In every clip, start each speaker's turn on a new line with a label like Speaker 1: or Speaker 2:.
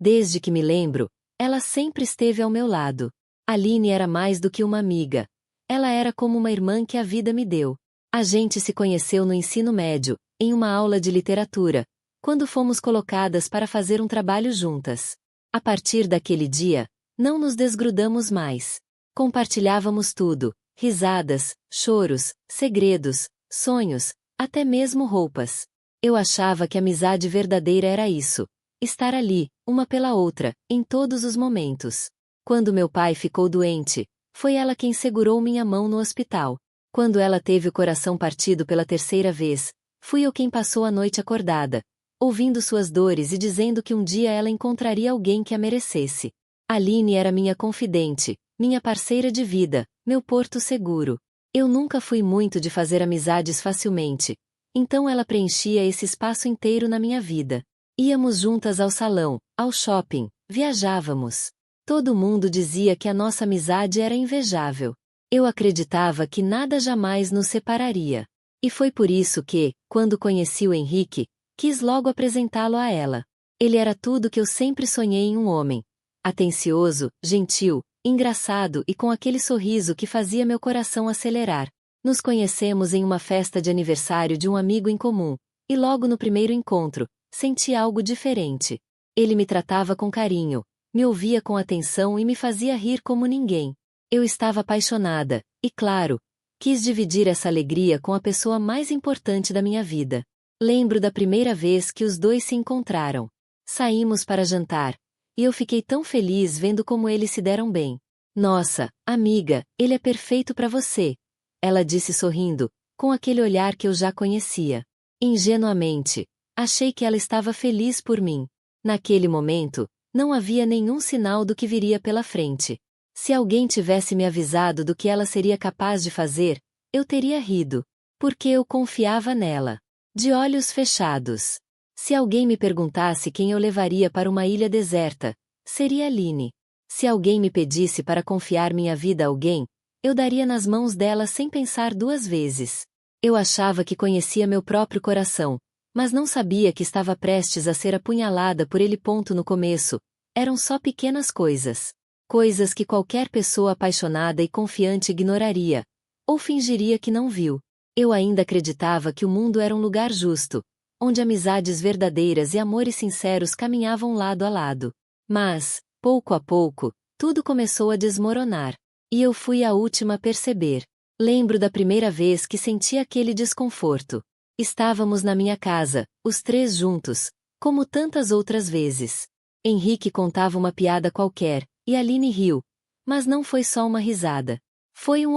Speaker 1: Desde que me lembro, ela sempre esteve ao meu lado. Aline era mais do que uma amiga. Ela era como uma irmã que a vida me deu. A gente se conheceu no ensino médio, em uma aula de literatura, quando fomos colocadas para fazer um trabalho juntas. A partir daquele dia, não nos desgrudamos mais. Compartilhávamos tudo, risadas, choros, segredos, sonhos, até mesmo roupas. Eu achava que a amizade verdadeira era isso, estar ali, uma pela outra, em todos os momentos. Quando meu pai ficou doente, foi ela quem segurou minha mão no hospital. Quando ela teve o coração partido pela terceira vez, fui eu quem passou a noite acordada, ouvindo suas dores e dizendo que um dia ela encontraria alguém que a merecesse. Aline era minha confidente, minha parceira de vida, meu porto seguro. Eu nunca fui muito de fazer amizades facilmente, então ela preenchia esse espaço inteiro na minha vida. Íamos juntas ao salão, ao shopping, viajávamos. Todo mundo dizia que a nossa amizade era invejável. Eu acreditava que nada jamais nos separaria. E foi por isso que, quando conheci o Henrique, quis logo apresentá-lo a ela. Ele era tudo que eu sempre sonhei em um homem. Atencioso, gentil, engraçado e com aquele sorriso que fazia meu coração acelerar. Nos conhecemos em uma festa de aniversário de um amigo em comum, e logo no primeiro encontro, senti algo diferente. Ele me tratava com carinho, me ouvia com atenção e me fazia rir como ninguém. Eu estava apaixonada, e claro, quis dividir essa alegria com a pessoa mais importante da minha vida. Lembro da primeira vez que os dois se encontraram. Saímos para jantar, e eu fiquei tão feliz vendo como eles se deram bem. Nossa, amiga, ele é perfeito para você, ela disse sorrindo, com aquele olhar que eu já conhecia. Ingenuamente, achei que ela estava feliz por mim. Naquele momento, não havia nenhum sinal do que viria pela frente. Se alguém tivesse me avisado do que ela seria capaz de fazer, eu teria rido, porque eu confiava nela. De olhos fechados. Se alguém me perguntasse quem eu levaria para uma ilha deserta, seria Aline. Se alguém me pedisse para confiar minha vida a alguém, eu daria nas mãos dela sem pensar duas vezes. Eu achava que conhecia meu próprio coração, mas não sabia que estava prestes a ser apunhalada por ele. No começo, eram só pequenas coisas. Coisas que qualquer pessoa apaixonada e confiante ignoraria, ou fingiria que não viu. Eu ainda acreditava que o mundo era um lugar justo, onde amizades verdadeiras e amores sinceros caminhavam lado a lado. Mas, pouco a pouco, tudo começou a desmoronar. E eu fui a última a perceber. Lembro da primeira vez que senti aquele desconforto. Estávamos na minha casa, os três juntos, como tantas outras vezes. Henrique contava uma piada qualquer, e Aline riu. Mas não foi só uma risada. Foi um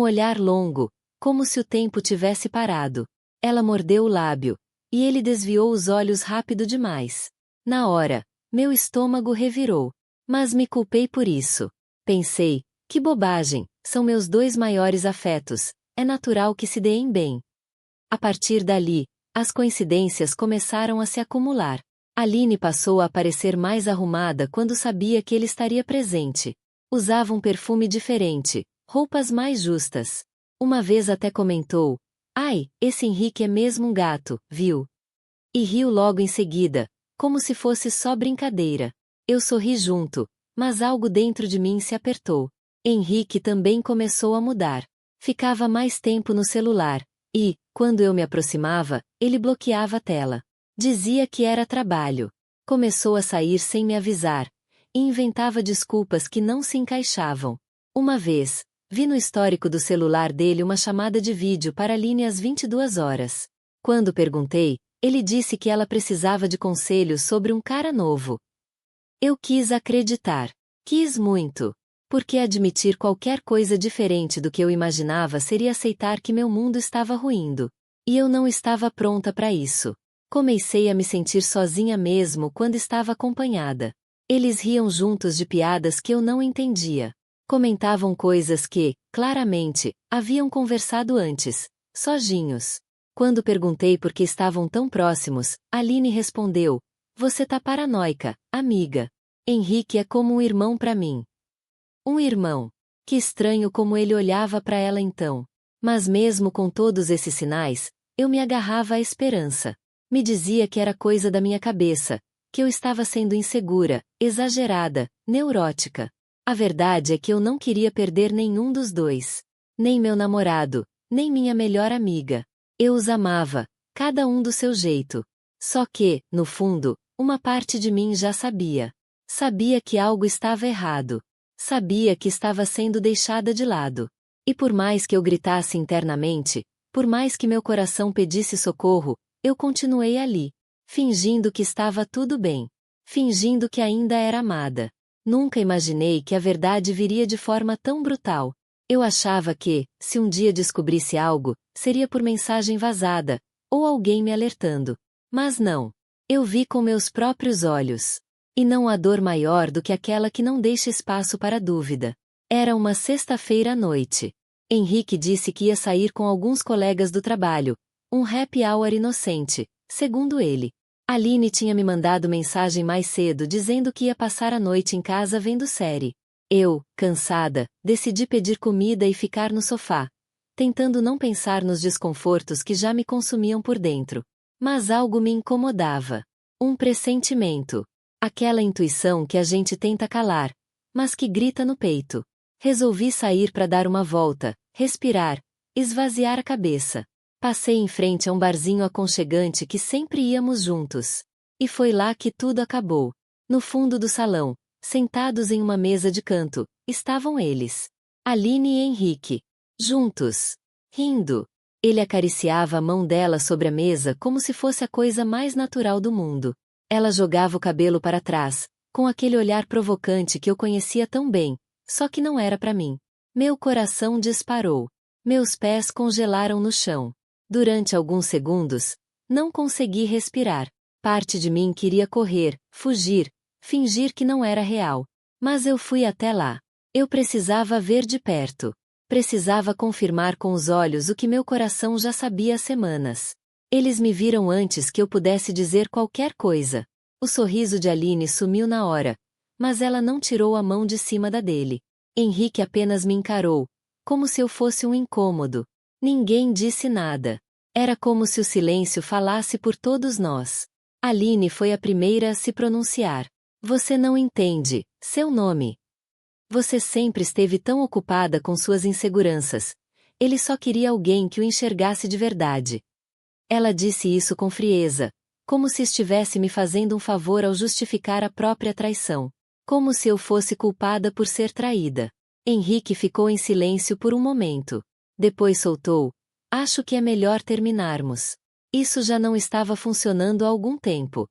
Speaker 1: olhar longo, como se o tempo tivesse parado. Ela mordeu o lábio, e ele desviou os olhos rápido demais. Na hora, meu estômago revirou. Mas me culpei por isso. Pensei, que bobagem, são meus dois maiores afetos, é natural que se deem bem. A partir dali, as coincidências começaram a se acumular. Aline passou a parecer mais arrumada quando sabia que ele estaria presente. Usava um perfume diferente, roupas mais justas. Uma vez até comentou: "Ai, esse Henrique é mesmo um gato, viu?" E riu logo em seguida, como se fosse só brincadeira. Eu sorri junto, mas algo dentro de mim se apertou. Henrique também começou a mudar. Ficava mais tempo no celular, e, quando eu me aproximava, ele bloqueava a tela. Dizia que era trabalho. Começou a sair sem me avisar, e inventava desculpas que não se encaixavam. Uma vez, vi no histórico do celular dele uma chamada de vídeo para Aline às 22 horas. Quando perguntei, ele disse que ela precisava de conselhos sobre um cara novo. Eu quis acreditar. Quis muito. Porque admitir qualquer coisa diferente do que eu imaginava seria aceitar que meu mundo estava ruindo. E eu não estava pronta para isso. Comecei a me sentir sozinha mesmo quando estava acompanhada. Eles riam juntos de piadas que eu não entendia. Comentavam coisas que, claramente, haviam conversado antes, sozinhos. Quando perguntei por que estavam tão próximos, Aline respondeu: "Você tá paranoica, amiga. Henrique é como um irmão para mim." Um irmão. Que estranho como ele olhava para ela então. Mas mesmo com todos esses sinais, eu me agarrava à esperança. Me dizia que era coisa da minha cabeça, que eu estava sendo insegura, exagerada, neurótica. A verdade é que eu não queria perder nenhum dos dois. Nem meu namorado, nem minha melhor amiga. Eu os amava, cada um do seu jeito. Só que, no fundo, uma parte de mim já sabia. Sabia que algo estava errado. Sabia que estava sendo deixada de lado. E por mais que eu gritasse internamente, por mais que meu coração pedisse socorro, eu continuei ali, fingindo que estava tudo bem. Fingindo que ainda era amada. Nunca imaginei que a verdade viria de forma tão brutal. Eu achava que, se um dia descobrisse algo, seria por mensagem vazada, ou alguém me alertando. Mas não. Eu vi com meus próprios olhos. E não há dor maior do que aquela que não deixa espaço para dúvida. Era uma sexta-feira à noite. Henrique disse que ia sair com alguns colegas do trabalho. Um happy hour inocente, segundo ele. Aline tinha me mandado mensagem mais cedo dizendo que ia passar a noite em casa vendo série. Eu, cansada, decidi pedir comida e ficar no sofá, tentando não pensar nos desconfortos que já me consumiam por dentro. Mas algo me incomodava. Um pressentimento. Aquela intuição que a gente tenta calar, mas que grita no peito. Resolvi sair para dar uma volta, respirar, esvaziar a cabeça. Passei em frente a um barzinho aconchegante que sempre íamos juntos. E foi lá que tudo acabou. No fundo do salão, sentados em uma mesa de canto, estavam eles. Aline e Henrique. Juntos. Rindo. Ele acariciava a mão dela sobre a mesa como se fosse a coisa mais natural do mundo. Ela jogava o cabelo para trás, com aquele olhar provocante que eu conhecia tão bem, só que não era para mim. Meu coração disparou. Meus pés congelaram no chão. Durante alguns segundos, não consegui respirar. Parte de mim queria correr, fugir, fingir que não era real. Mas eu fui até lá. Eu precisava ver de perto. Precisava confirmar com os olhos o que meu coração já sabia há semanas. Eles me viram antes que eu pudesse dizer qualquer coisa. O sorriso de Aline sumiu na hora, mas ela não tirou a mão de cima da dele. Henrique apenas me encarou, como se eu fosse um incômodo. Ninguém disse nada. Era como se o silêncio falasse por todos nós. Aline foi a primeira a se pronunciar. Você não entende, seu nome. Você sempre esteve tão ocupada com suas inseguranças. Ele só queria alguém que o enxergasse de verdade. Ela disse isso com frieza, como se estivesse me fazendo um favor ao justificar a própria traição. Como se eu fosse culpada por ser traída. Henrique ficou em silêncio por um momento. Depois soltou. Acho que é melhor terminarmos. Isso já não estava funcionando há algum tempo.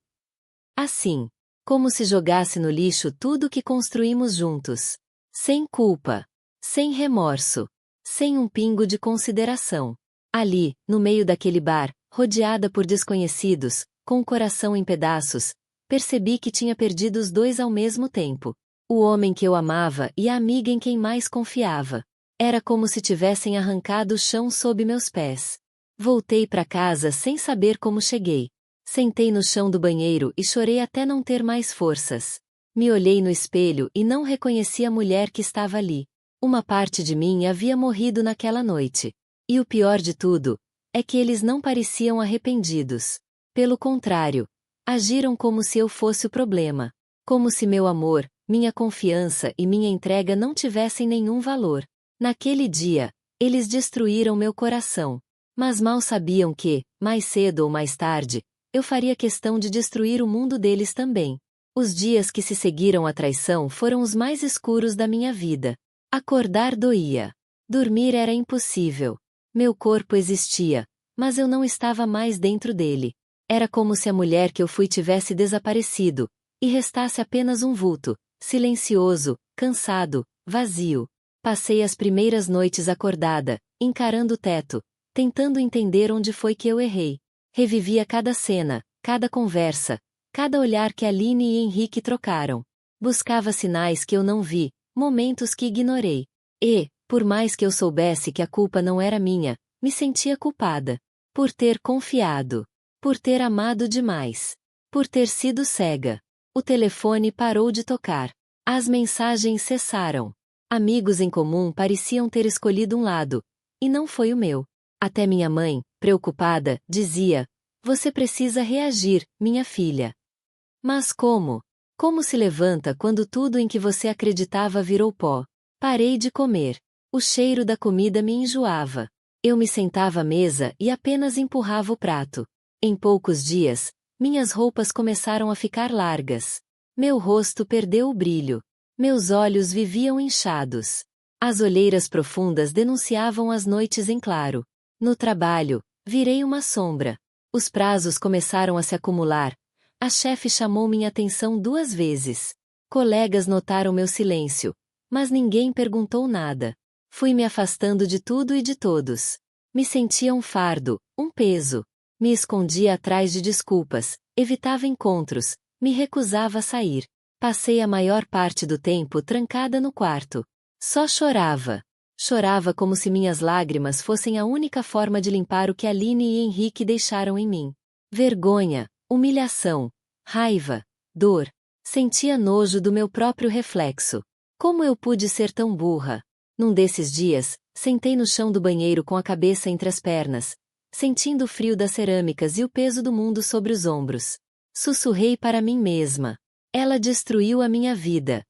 Speaker 1: Assim. Como se jogasse no lixo tudo que construímos juntos. Sem culpa. Sem remorso. Sem um pingo de consideração. Ali, no meio daquele bar, rodeada por desconhecidos, com o coração em pedaços, percebi que tinha perdido os dois ao mesmo tempo. O homem que eu amava e a amiga em quem mais confiava. Era como se tivessem arrancado o chão sob meus pés. Voltei para casa sem saber como cheguei. Sentei no chão do banheiro e chorei até não ter mais forças. Me olhei no espelho e não reconheci a mulher que estava ali. Uma parte de mim havia morrido naquela noite. E o pior de tudo é que eles não pareciam arrependidos. Pelo contrário, agiram como se eu fosse o problema. Como se meu amor, minha confiança e minha entrega não tivessem nenhum valor. Naquele dia, eles destruíram meu coração. Mas mal sabiam que, mais cedo ou mais tarde, eu faria questão de destruir o mundo deles também. Os dias que se seguiram à traição foram os mais escuros da minha vida. Acordar doía. Dormir era impossível. Meu corpo existia, mas eu não estava mais dentro dele. Era como se a mulher que eu fui tivesse desaparecido, e restasse apenas um vulto, silencioso, cansado, vazio. Passei as primeiras noites acordada, encarando o teto, tentando entender onde foi que eu errei. Revivia cada cena, cada conversa, cada olhar que Aline e Henrique trocaram. Buscava sinais que eu não vi, momentos que ignorei. E, por mais que eu soubesse que a culpa não era minha, me sentia culpada. Por ter confiado. Por ter amado demais. Por ter sido cega. O telefone parou de tocar. As mensagens cessaram. Amigos em comum pareciam ter escolhido um lado, e não foi o meu. Até minha mãe, preocupada, dizia: Você precisa reagir, minha filha. Mas como? Como se levanta quando tudo em que você acreditava virou pó? Parei de comer. O cheiro da comida me enjoava. Eu me sentava à mesa e apenas empurrava o prato. Em poucos dias, minhas roupas começaram a ficar largas. Meu rosto perdeu o brilho. Meus olhos viviam inchados. As olheiras profundas denunciavam as noites em claro. No trabalho, virei uma sombra. Os prazos começaram a se acumular. A chefe chamou minha atenção 2 vezes. Colegas notaram meu silêncio, mas ninguém perguntou nada. Fui me afastando de tudo e de todos. Me sentia um fardo, um peso. Me escondia atrás de desculpas, evitava encontros, me recusava a sair. Passei a maior parte do tempo trancada no quarto. Só chorava. Chorava como se minhas lágrimas fossem a única forma de limpar o que Aline e Henrique deixaram em mim. Vergonha, humilhação, raiva, dor. Sentia nojo do meu próprio reflexo. Como eu pude ser tão burra? Num desses dias, sentei no chão do banheiro com a cabeça entre as pernas, sentindo o frio das cerâmicas e o peso do mundo sobre os ombros. Sussurrei para mim mesma. Ela destruiu a minha vida.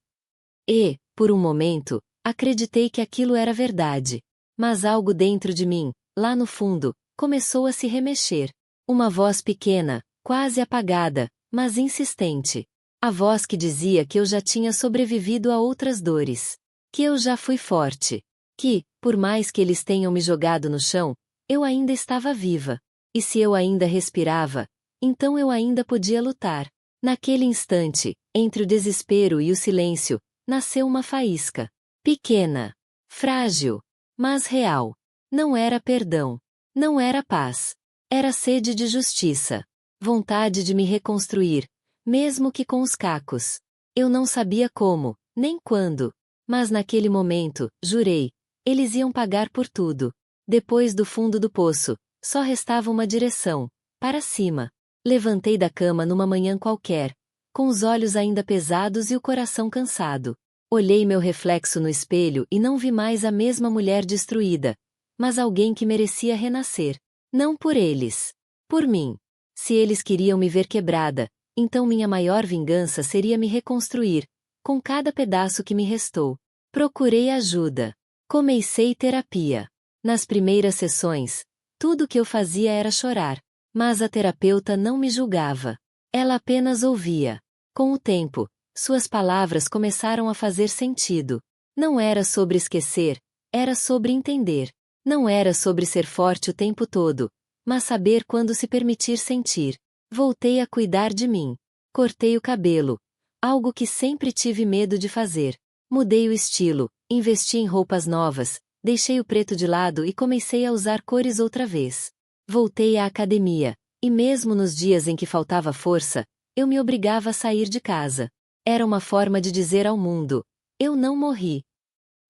Speaker 1: E, por um momento, acreditei que aquilo era verdade. Mas algo dentro de mim, lá no fundo, começou a se remexer. Uma voz pequena, quase apagada, mas insistente. A voz que dizia que eu já tinha sobrevivido a outras dores. Que eu já fui forte. Que, por mais que eles tenham me jogado no chão, eu ainda estava viva. E se eu ainda respirava, então eu ainda podia lutar. Naquele instante, entre o desespero e o silêncio, nasceu uma faísca. Pequena. Frágil. Mas real. Não era perdão. Não era paz. Era sede de justiça. Vontade de me reconstruir, mesmo que com os cacos. Eu não sabia como, nem quando. Mas naquele momento, jurei, eles iam pagar por tudo. Depois do fundo do poço, só restava uma direção, para cima. Levantei da cama numa manhã qualquer, com os olhos ainda pesados e o coração cansado. Olhei meu reflexo no espelho e não vi mais a mesma mulher destruída, mas alguém que merecia renascer. Não por eles. Por mim. Se eles queriam me ver quebrada, então minha maior vingança seria me reconstruir, com cada pedaço que me restou. Procurei ajuda. Comecei terapia. Nas primeiras sessões, tudo o que eu fazia era chorar. Mas a terapeuta não me julgava. Ela apenas ouvia. Com o tempo, suas palavras começaram a fazer sentido. Não era sobre esquecer, era sobre entender. Não era sobre ser forte o tempo todo, mas saber quando se permitir sentir. Voltei a cuidar de mim. Cortei o cabelo, algo que sempre tive medo de fazer. Mudei o estilo, investi em roupas novas, deixei o preto de lado e comecei a usar cores outra vez. Voltei à academia, e mesmo nos dias em que faltava força, eu me obrigava a sair de casa. Era uma forma de dizer ao mundo: eu não morri.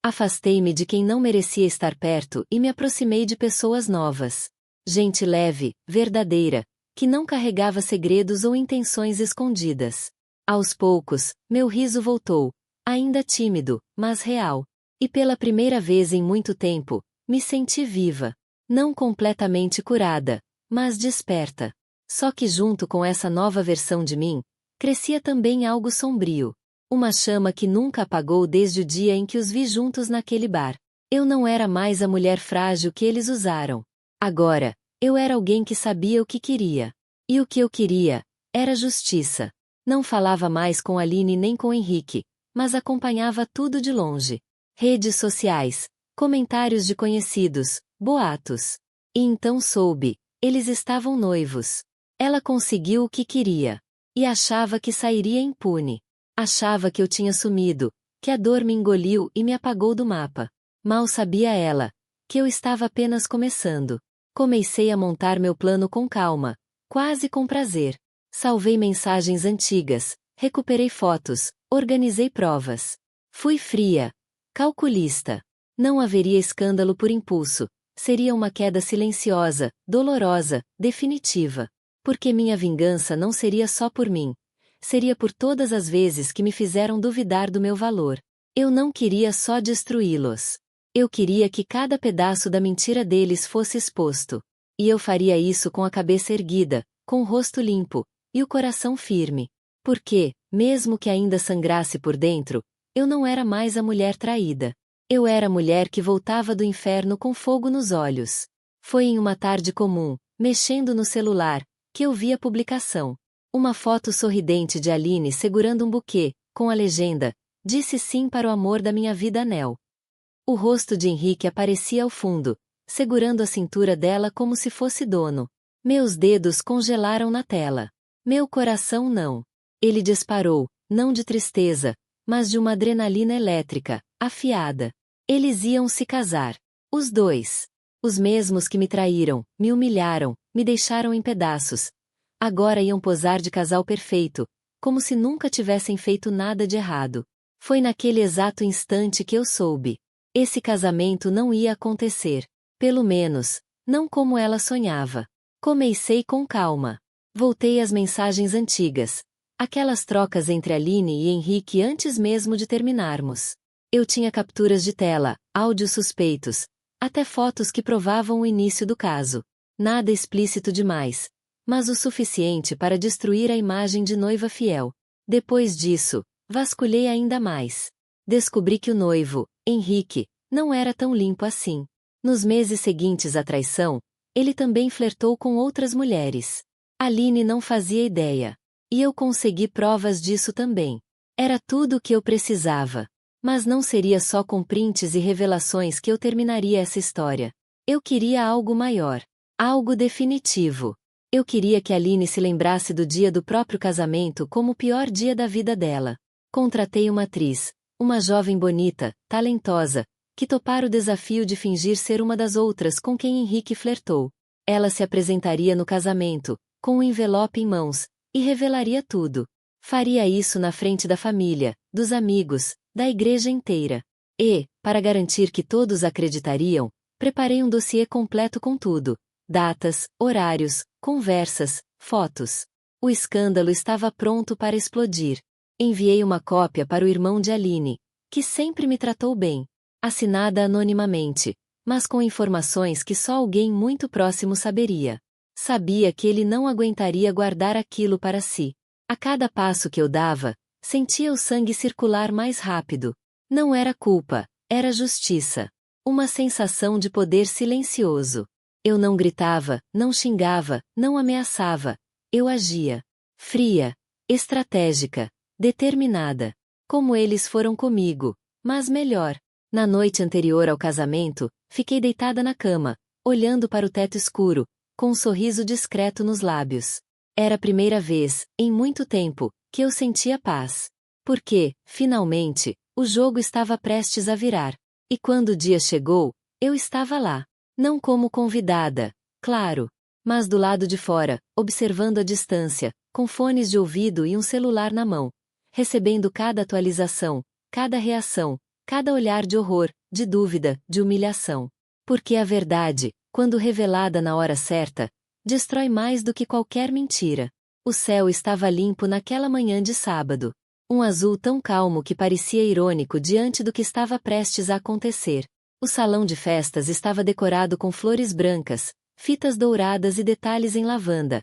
Speaker 1: Afastei-me de quem não merecia estar perto e me aproximei de pessoas novas. Gente leve, verdadeira, que não carregava segredos ou intenções escondidas. Aos poucos, meu riso voltou, ainda tímido, mas real. E pela primeira vez em muito tempo, me senti viva. Não completamente curada, mas desperta. Só que junto com essa nova versão de mim, crescia também algo sombrio. Uma chama que nunca apagou desde o dia em que os vi juntos naquele bar. Eu não era mais a mulher frágil que eles usaram. Agora, eu era alguém que sabia o que queria. E o que eu queria era justiça. Não falava mais com Aline nem com Henrique, mas acompanhava tudo de longe. Redes sociais, comentários de conhecidos, boatos. E então soube, eles estavam noivos. Ela conseguiu o que queria. E achava que sairia impune. Achava que eu tinha sumido, que a dor me engoliu e me apagou do mapa. Mal sabia ela, que eu estava apenas começando. Comecei a montar meu plano com calma, quase com prazer. Salvei mensagens antigas, recuperei fotos, organizei provas. Fui fria, calculista. Não haveria escândalo por impulso. Seria uma queda silenciosa, dolorosa, definitiva. Porque minha vingança não seria só por mim. Seria por todas as vezes que me fizeram duvidar do meu valor. Eu não queria só destruí-los. Eu queria que cada pedaço da mentira deles fosse exposto. E eu faria isso com a cabeça erguida, com o rosto limpo, e o coração firme. Porque, mesmo que ainda sangrasse por dentro, eu não era mais a mulher traída. Eu era a mulher que voltava do inferno com fogo nos olhos. Foi em uma tarde comum, mexendo no celular, que eu vi a publicação. Uma foto sorridente de Aline segurando um buquê, com a legenda: "Disse sim para o amor da minha vida, Anel." O rosto de Henrique aparecia ao fundo, segurando a cintura dela como se fosse dono. Meus dedos congelaram na tela. Meu coração não. Ele disparou, não de tristeza, mas de uma adrenalina elétrica, afiada. Eles iam se casar. Os dois. Os mesmos que me traíram, me humilharam, me deixaram em pedaços. Agora iam posar de casal perfeito, como se nunca tivessem feito nada de errado. Foi naquele exato instante que eu soube. Esse casamento não ia acontecer. Pelo menos, não como ela sonhava. Comecei com calma. Voltei às mensagens antigas. Aquelas trocas entre Aline e Henrique antes mesmo de terminarmos. Eu tinha capturas de tela, áudios suspeitos, até fotos que provavam o início do caso. Nada explícito demais, mas o suficiente para destruir a imagem de noiva fiel. Depois disso, vasculhei ainda mais. Descobri que o noivo, Henrique, não era tão limpo assim. Nos meses seguintes à traição, ele também flertou com outras mulheres. Aline não fazia ideia. E eu consegui provas disso também. Era tudo o que eu precisava. Mas não seria só com prints e revelações que eu terminaria essa história. Eu queria algo maior. Algo definitivo. Eu queria que Aline se lembrasse do dia do próprio casamento como o pior dia da vida dela. Contratei uma atriz, uma jovem bonita, talentosa, que topara o desafio de fingir ser uma das outras com quem Henrique flertou. Ela se apresentaria no casamento, com um envelope em mãos, e revelaria tudo. Faria isso na frente da família, dos amigos, da igreja inteira. E, para garantir que todos acreditariam, preparei um dossiê completo com tudo: datas, horários, conversas, fotos. O escândalo estava pronto para explodir. Enviei uma cópia para o irmão de Aline, que sempre me tratou bem. Assinada anonimamente, mas com informações que só alguém muito próximo saberia. Sabia que ele não aguentaria guardar aquilo para si. A cada passo que eu dava, sentia o sangue circular mais rápido. Não era culpa, era justiça. Uma sensação de poder silencioso. Eu não gritava, não xingava, não ameaçava. Eu agia. Fria, estratégica, determinada. Como eles foram comigo, mas melhor. Na noite anterior ao casamento, fiquei deitada na cama, olhando para o teto escuro, com um sorriso discreto nos lábios. Era a primeira vez, em muito tempo, que eu sentia paz. Porque, finalmente, o jogo estava prestes a virar. E quando o dia chegou, eu estava lá. Não como convidada, claro, mas do lado de fora, observando a distância, com fones de ouvido e um celular na mão, recebendo cada atualização, cada reação, cada olhar de horror, de dúvida, de humilhação. Porque a verdade, quando revelada na hora certa, destrói mais do que qualquer mentira. O céu estava limpo naquela manhã de sábado. Um azul tão calmo que parecia irônico diante do que estava prestes a acontecer. O salão de festas estava decorado com flores brancas, fitas douradas e detalhes em lavanda.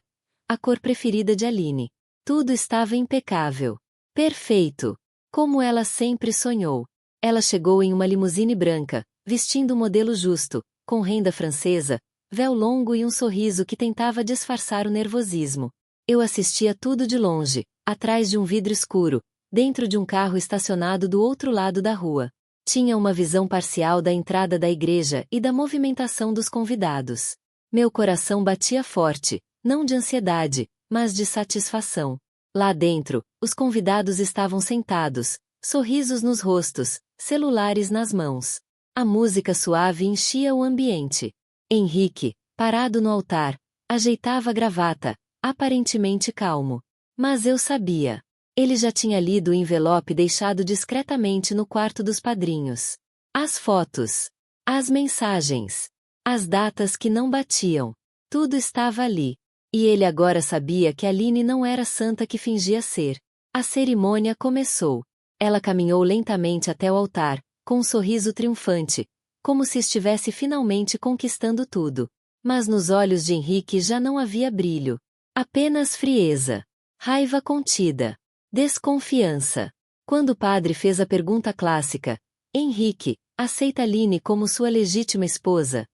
Speaker 1: A cor preferida de Aline. Tudo estava impecável. Perfeito. Como ela sempre sonhou. Ela chegou em uma limusine branca, vestindo um modelo justo, com renda francesa, véu longo e um sorriso que tentava disfarçar o nervosismo. Eu assistia tudo de longe, atrás de um vidro escuro, dentro de um carro estacionado do outro lado da rua. Tinha uma visão parcial da entrada da igreja e da movimentação dos convidados. Meu coração batia forte, não de ansiedade, mas de satisfação. Lá dentro, os convidados estavam sentados, sorrisos nos rostos, celulares nas mãos. A música suave enchia o ambiente. Henrique, parado no altar, ajeitava a gravata, aparentemente calmo. Mas eu sabia. Ele já tinha lido o envelope deixado discretamente no quarto dos padrinhos. As fotos. As mensagens. As datas que não batiam. Tudo estava ali. E ele agora sabia que Aline não era a santa que fingia ser. A cerimônia começou. Ela caminhou lentamente até o altar, com um sorriso triunfante, como se estivesse finalmente conquistando tudo. Mas nos olhos de Henrique já não havia brilho. Apenas frieza. Raiva contida. Desconfiança. Quando o padre fez a pergunta clássica: Henrique, aceita Aline como sua legítima esposa?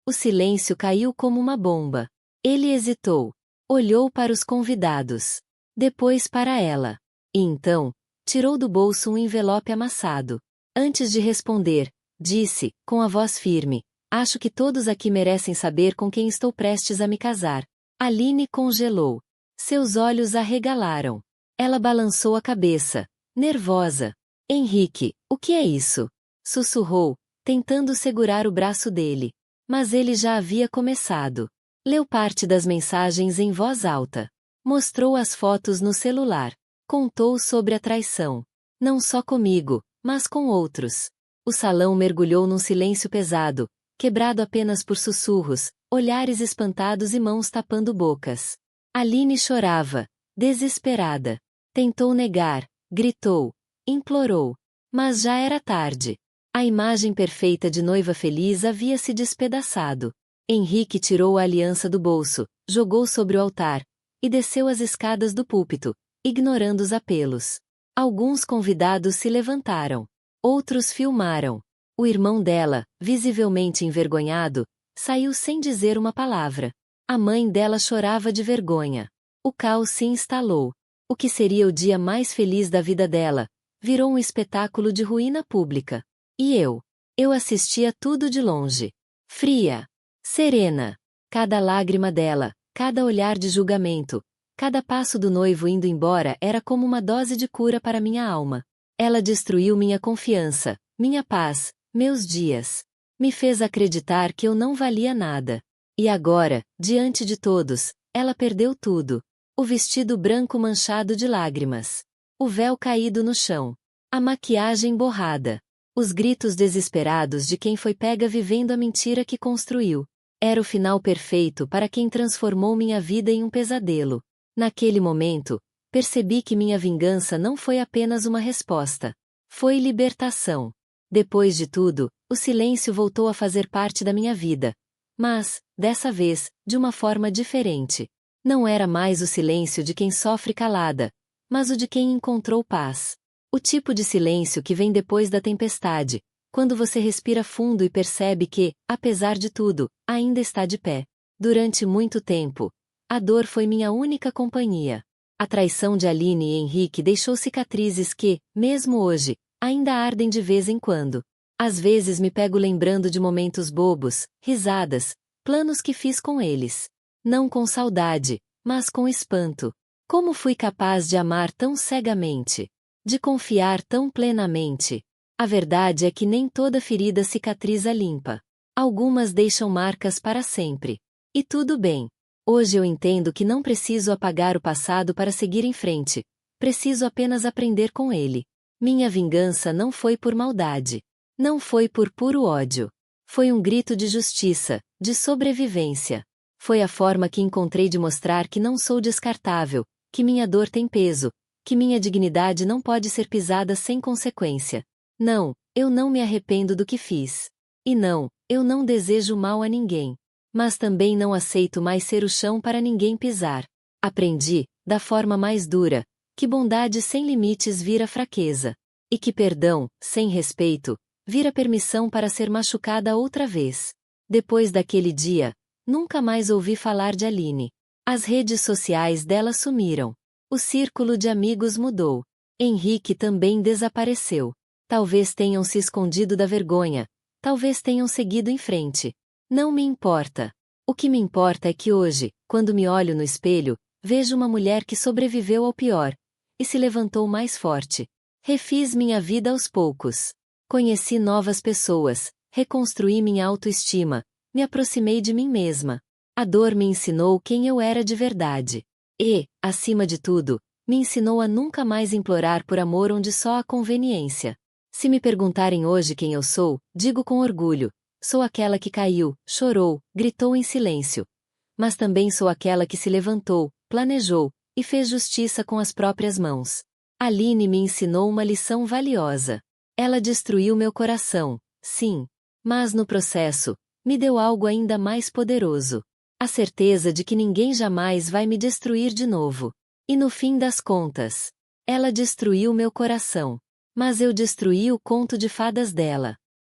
Speaker 1: O silêncio caiu como uma bomba. Ele hesitou. Olhou para os convidados. Depois para ela. E então, tirou do bolso um envelope amassado. Antes de responder, disse, com a voz firme: acho que todos aqui merecem saber com quem estou prestes a me casar. Aline congelou. Seus olhos arregalaram. Ela balançou a cabeça, nervosa. Henrique, o que é isso? Sussurrou, tentando segurar o braço dele. Mas ele já havia começado. Leu parte das mensagens em voz alta. Mostrou as fotos no celular. Contou sobre a traição. Não só comigo, mas com outros. O salão mergulhou num silêncio pesado, quebrado apenas por sussurros, olhares espantados e mãos tapando bocas. Aline chorava, desesperada. Tentou negar, gritou, implorou. Mas já era tarde. A imagem perfeita de noiva feliz havia se despedaçado. Henrique tirou a aliança do bolso, jogou sobre o altar, e desceu as escadas do púlpito, ignorando os apelos. Alguns convidados se levantaram. Outros filmaram. O irmão dela, visivelmente envergonhado, saiu sem dizer uma palavra. A mãe dela chorava de vergonha. O caos se instalou. O que seria o dia mais feliz da vida dela, virou um espetáculo de ruína pública. E eu? Eu assistia tudo de longe. Fria. Serena. Cada lágrima dela, cada olhar de julgamento, cada passo do noivo indo embora era como uma dose de cura para minha alma. Ela destruiu minha confiança, minha paz, meus dias. Me fez acreditar que eu não valia nada. E agora, diante de todos, ela perdeu tudo. O vestido branco manchado de lágrimas. O véu caído no chão. A maquiagem borrada. Os gritos desesperados de quem foi pega vivendo a mentira que construiu. Era o final perfeito para quem transformou minha vida em um pesadelo. Naquele momento, percebi que minha vingança não foi apenas uma resposta. Foi libertação. Depois de tudo, o silêncio voltou a fazer parte da minha vida. Mas, dessa vez, de uma forma diferente. Não era mais o silêncio de quem sofre calada, mas o de quem encontrou paz. O tipo de silêncio que vem depois da tempestade, quando você respira fundo e percebe que, apesar de tudo, ainda está de pé. Durante muito tempo, a dor foi minha única companhia. A traição de Aline e Henrique deixou cicatrizes que, mesmo hoje, ainda ardem de vez em quando. Às vezes me pego lembrando de momentos bobos, risadas, planos que fiz com eles. Não com saudade, mas com espanto. Como fui capaz de amar tão cegamente? De confiar tão plenamente? A verdade é que nem toda ferida cicatriza limpa. Algumas deixam marcas para sempre. E tudo bem. Hoje eu entendo que não preciso apagar o passado para seguir em frente. Preciso apenas aprender com ele. Minha vingança não foi por maldade. Não foi por puro ódio. Foi um grito de justiça, de sobrevivência. Foi a forma que encontrei de mostrar que não sou descartável, que minha dor tem peso, que minha dignidade não pode ser pisada sem consequência. Não, eu não me arrependo do que fiz. E não, eu não desejo mal a ninguém. Mas também não aceito mais ser o chão para ninguém pisar. Aprendi, da forma mais dura, que bondade sem limites vira fraqueza. E que perdão, sem respeito, vira permissão para ser machucada outra vez. Depois daquele dia, nunca mais ouvi falar de Aline. As redes sociais dela sumiram. O círculo de amigos mudou. Henrique também desapareceu. Talvez tenham se escondido da vergonha. Talvez tenham seguido em frente. Não me importa. O que me importa é que hoje, quando me olho no espelho, vejo uma mulher que sobreviveu ao pior e se levantou mais forte. Refiz minha vida aos poucos. Conheci novas pessoas, reconstruí minha autoestima, me aproximei de mim mesma. A dor me ensinou quem eu era de verdade. E, acima de tudo, me ensinou a nunca mais implorar por amor onde só há conveniência. Se me perguntarem hoje quem eu sou, digo com orgulho: sou aquela que caiu, chorou, gritou em silêncio. Mas também sou aquela que se levantou, planejou, e fez justiça com as próprias mãos. Aline me ensinou uma lição valiosa. Ela destruiu meu coração, sim. Mas no processo, me deu algo ainda mais poderoso. A certeza de que ninguém jamais vai me destruir de novo. E no fim das contas, Ela destruiu meu coração. Mas eu destruí o conto de fadas dela.